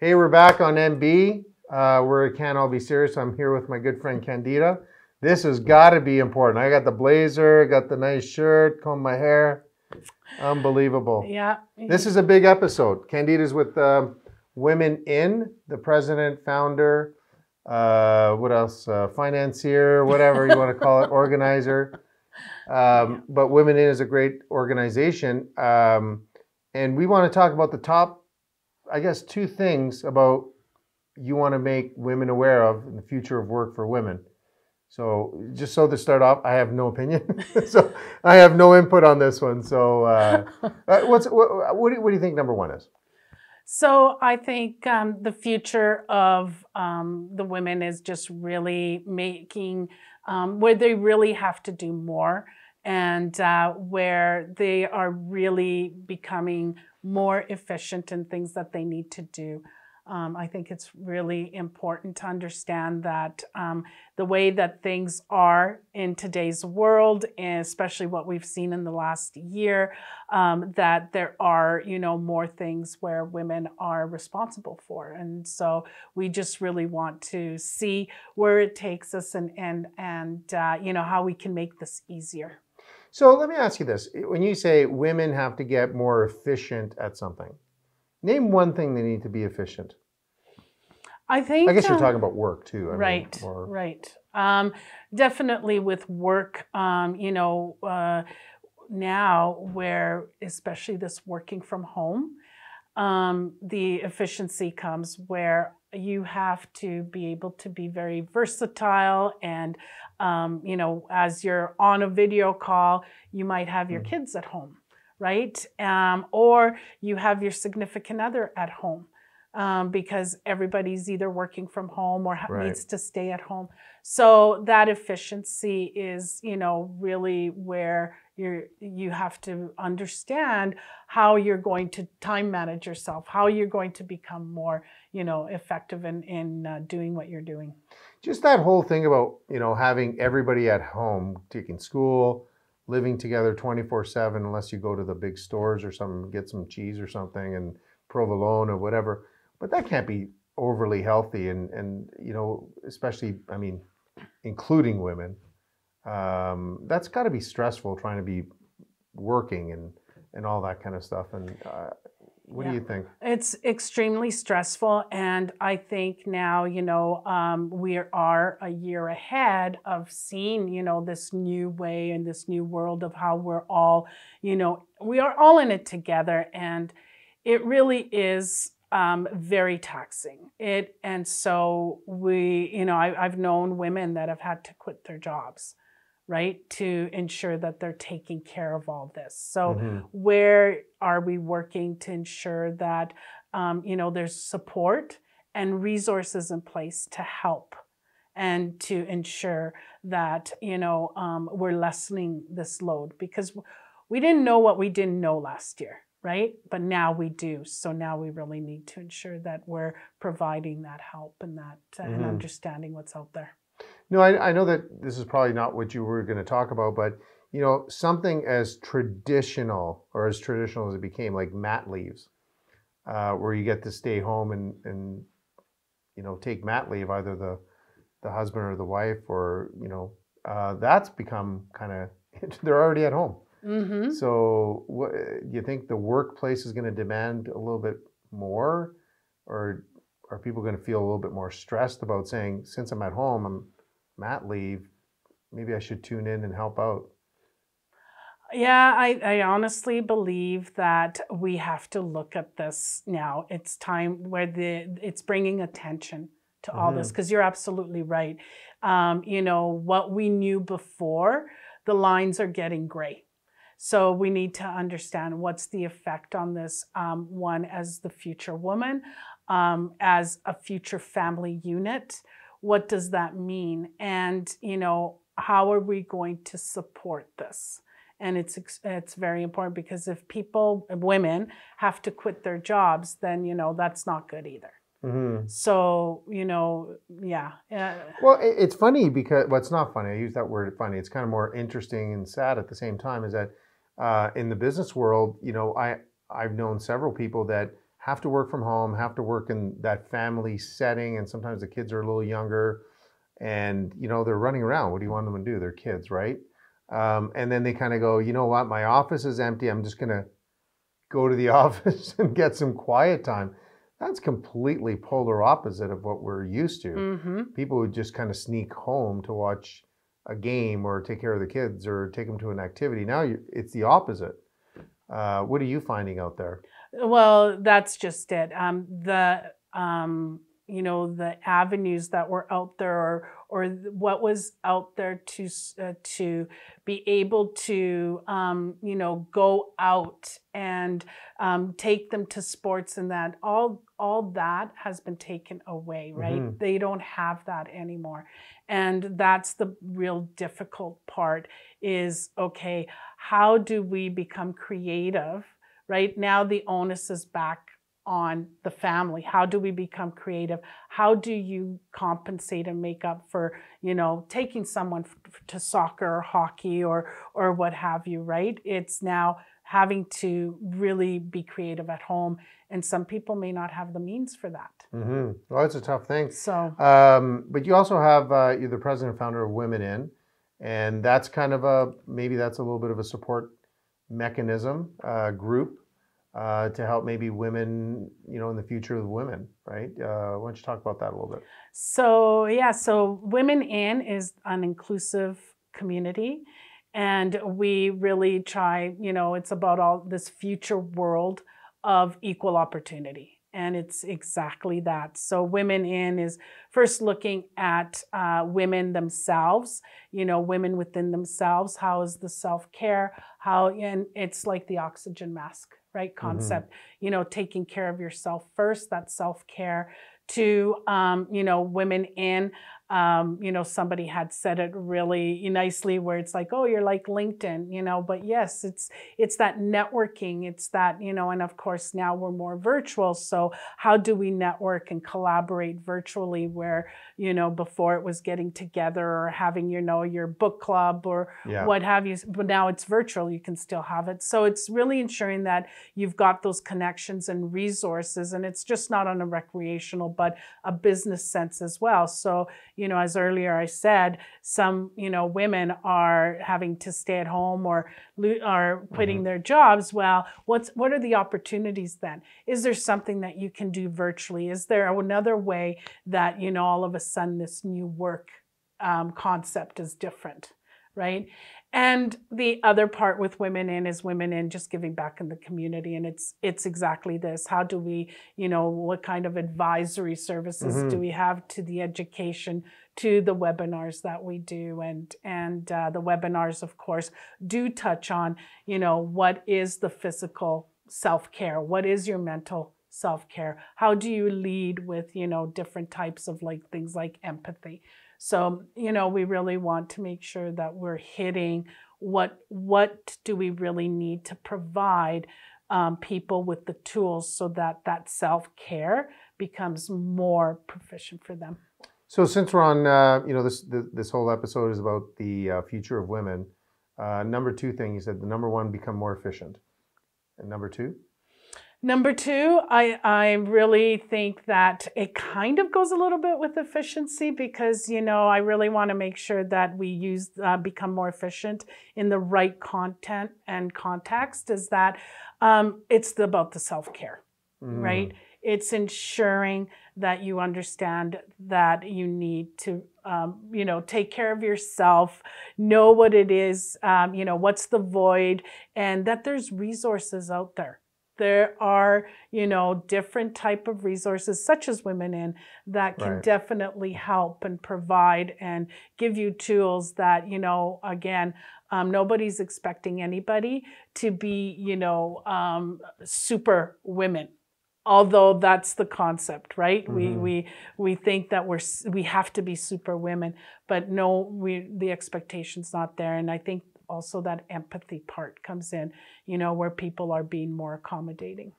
Hey, we're back on MB. We're at Can't All Be Serious. I'm here with my good friend Candida. This has got to be important. I got the blazer, got the nice shirt, combed my hair. Unbelievable. Yeah. This is a big episode. Candida's with WomenIN, the president, founder, what else? Financier, whatever you want to call it, organizer. But WomenIN is a great organization. And we want to talk about the top, I guess, two things about you want to make women aware of in the future of work for women. So just so to start off, I have no opinion. So I have no input on this one. So what do you think number one is? So I think the future of the women is just really making where they really have to do more, and where they are really becoming more efficient in things that they need to do. I think it's really important to understand that the way that things are in today's world, and especially what we've seen in the last year, that there are, more things where women are responsible for. And so we just really want to see where it takes us and how we can make this easier. So let me ask you this. When you say women have to get more efficient at something, name one thing they need to be efficient. I guess you're talking about work too. Right. Definitely with work, now where, especially this working from home, the efficiency comes where you have to be able to be very versatile and, as you're on a video call, you might have your kids at home, right? Or you have your significant other at home. Because everybody's either working from home or needs to stay at home. So that efficiency is, really where you have to understand how you're going to time manage yourself, how you're going to become more, effective in doing what you're doing. Just that whole thing about, having everybody at home, taking school, living together 24/7, unless you go to the big stores or something, get some cheese or something and provolone or whatever. But that can't be overly healthy, and especially, including women. That's got to be stressful trying to be working and all that kind of stuff. And what do you think? It's extremely stressful, and I think now, we are a year ahead of seeing, this new way and this new world of how we're all, we are all in it together, and it really is very taxing. And so I've known women that have had to quit their jobs, right, to ensure that they're taking care of all this. So where are we working to ensure that, there's support and resources in place to help and to ensure that, we're lessening this load, because we didn't know what we didn't know last year. Right? But now we do. So now we really need to ensure that we're providing that help and that and understanding what's out there. No, I know that this is probably not what you were going to talk about, but something as traditional as it became, like mat leaves, where you get to stay home and take mat leave, either the husband or the wife, or that's become kind of they're already at home. So do you think the workplace is going to demand a little bit more, or are people going to feel a little bit more stressed about saying, since I'm at home, I'm mat leave, maybe I should tune in and help out? Yeah, I honestly believe that we have to look at this now. It's time where it's bringing attention to all this, because you're absolutely right. What we knew before, the lines are getting gray. So we need to understand what's the effect on this, one, as the future woman, as a future family unit. What does that mean? And, how are we going to support this? And it's very important, because if women have to quit their jobs, then, that's not good either. So, yeah. Well, it's funny because, it's not funny. I use that word funny. It's kind of more interesting and sad at the same time, is that in the business world, I've known several people that have to work from home, have to work in that family setting, and sometimes the kids are a little younger, and they're running around. What do you want them to do? They're kids, right? And then they kind of go, you know what? My office is empty. I'm just gonna go to the office and get some quiet time. That's completely polar opposite of what we're used to. Mm-hmm. People would just kind of sneak home to watch a game or take care of the kids or take them to an activity. Now it's the opposite. What are you finding out there? Well, that's just it. The avenues that were out there, or what was out there to be able to go out and take them to sports, and that all that has been taken away, right? Mm-hmm. They don't have that anymore. And that's the real difficult part is, okay, how do we become creative? Right now, the onus is back on the family. How do we become creative? How do you compensate and make up for, taking someone to soccer or hockey or what have you, right? It's now having to really be creative at home. And some people may not have the means for that. Mm-hmm. Well, it's a tough thing. So, but you also have, you're the president and founder of WomenIN, and that's kind of maybe that's a little bit of a support mechanism, group, to help maybe women, in the future of women, right? Why don't you talk about that a little bit? So WomenIN is an inclusive community, and we really try, it's about all this future world of equal opportunity. And it's exactly that. So WomenIN is first looking at women themselves, women within themselves. How is the self-care? And it's like the oxygen mask, right? Concept, taking care of yourself first, that self-care. To, WomenIN, somebody had said it really nicely where it's like, oh, you're like LinkedIn, but yes, it's that networking. It's that, and of course now we're more virtual. So how do we network and collaborate virtually where, before it was getting together or having, your book club or what have you, but now it's virtual, you can still have it. So it's really ensuring that you've got those connections and resources, and it's just not on a recreational, but a business sense as well. So, as earlier I said, some, women are having to stay at home or are quitting their jobs. Well, what are the opportunities then? Is there something that you can do virtually? Is there another way that, all of a sudden this new work concept is different, right? And the other part with WomenIN is WomenIN just giving back in the community. And it's exactly this. How do we, what kind of advisory services do we have to the education, to the webinars that we do? And the webinars, of course, do touch on, what is the physical self-care? What is your mental self-care? How do you lead with, different types of things like empathy? So, we really want to make sure that we're hitting what do we really need to provide people with the tools so that self-care becomes more proficient for them. So since we're on, this whole episode is about the future of women. Number two thing, you said the number one, become more efficient. And number two? Number two, I really think that it kind of goes a little bit with efficiency because, I really want to make sure that we become more efficient in the right content and context, is that it's about the self-care, right? It's ensuring that you understand that you need to, take care of yourself, know what it is, what's the void, and that there's resources out there. There are, different type of resources such as WomenIN that can definitely help and provide and give you tools that, again, nobody's expecting anybody to be, super women. Although that's the concept, right? We think that we have to be super women, but no, the expectation's not there. And I think also that empathy part comes in, where people are being more accommodating.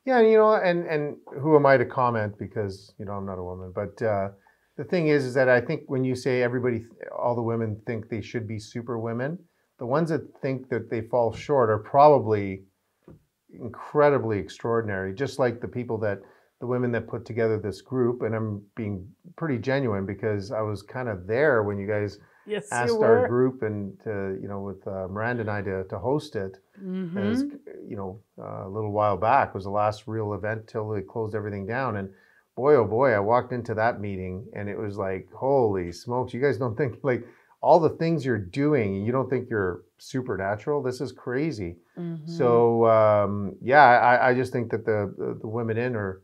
Yeah, and who am I to comment because, I'm not a woman. But the thing is that I think when you say all the women think they should be super women, the ones that think that they fall short are probably, incredibly extraordinary, just like the women that put together this group. And I'm being pretty genuine because I was kind of there when you guys asked our group and with Miranda and I to host it. As a little while back was the last real event till they closed everything down. And boy, oh boy, I walked into that meeting and it was like, holy smokes, you guys don't think like all the things you're doing, you don't think you're supernatural. This is crazy. So I just think that the WomenIN or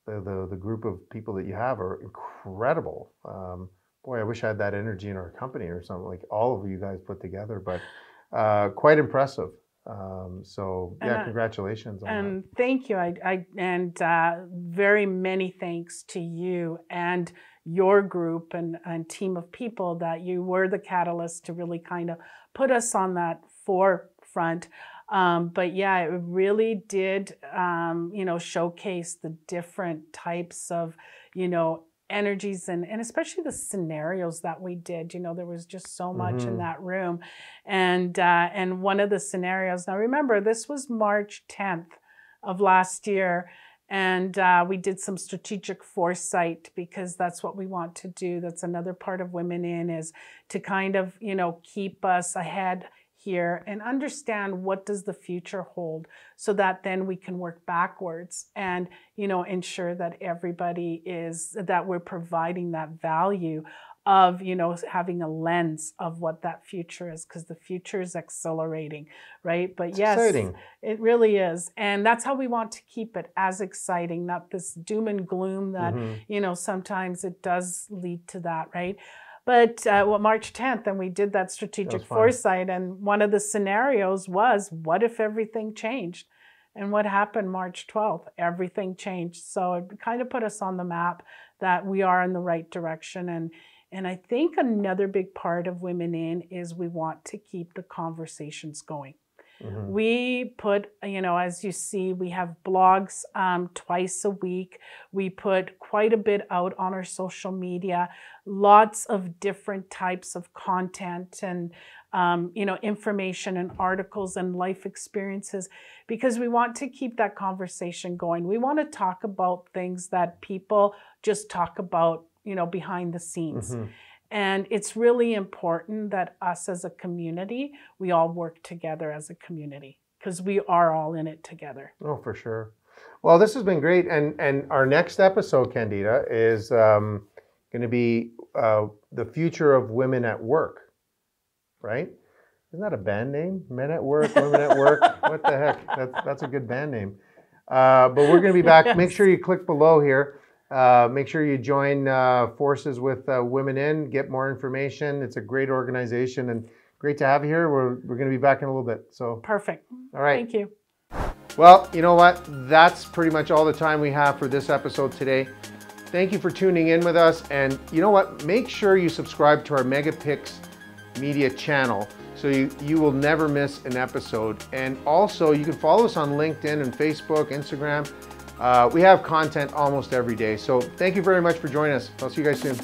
the group of people that you have are incredible. Boy, I wish I had that energy in our company or something, like all of you guys put together, but quite impressive. Congratulations on that. Thank you. And very many thanks to you and your group and team of people that you were the catalyst to really kind of put us on that forefront. But yeah, it really did, showcase the different types of, energies and especially the scenarios that we did. There was just so much in that room. And one of the scenarios, now remember, this was March 10th of last year. And we did some strategic foresight because that's what we want to do. That's another part of WomenIN, is to kind of, keep us ahead here and understand what does the future hold, so that then we can work backwards and, ensure that that we're providing that value of, having a lens of what that future is, because the future is accelerating, right? But it's exciting. It really is. And that's how we want to keep it, as exciting, not this doom and gloom that, sometimes it does lead to that, right? But March 10th, and we did that strategic foresight, and one of the scenarios was, what if everything changed? And what happened March 12th? Everything changed. So it kind of put us on the map that we are in the right direction. And I think another big part of WomenIN is we want to keep the conversations going. We put, as you see, we have blogs twice a week. We put quite a bit out on our social media, lots of different types of content and, information and articles and life experiences, because we want to keep that conversation going. We want to talk about things that people just talk about, behind the scenes. And it's really important that us as a community, we all work together as a community, because we are all in it together. Oh, for sure. Well, this has been great. And our next episode, Candida, is going to be the future of women at work, right? Isn't that a band name? Men at Work, Women at Work. What the heck? That's a good band name. But we're going to be back. Yes. Make sure you click below here. Make sure you join forces with WomenIN, get more information. It's a great organization and great to have you here. We're going to be back in a little bit. So perfect. All right. Thank you. Well, you know what? That's pretty much all the time we have for this episode today. Thank you for tuning in with us. And you know what? Make sure you subscribe to our MegaPixx media channel so you will never miss an episode. And also you can follow us on LinkedIn and Facebook, Instagram. We have content almost every day. So thank you very much for joining us. I'll see you guys soon.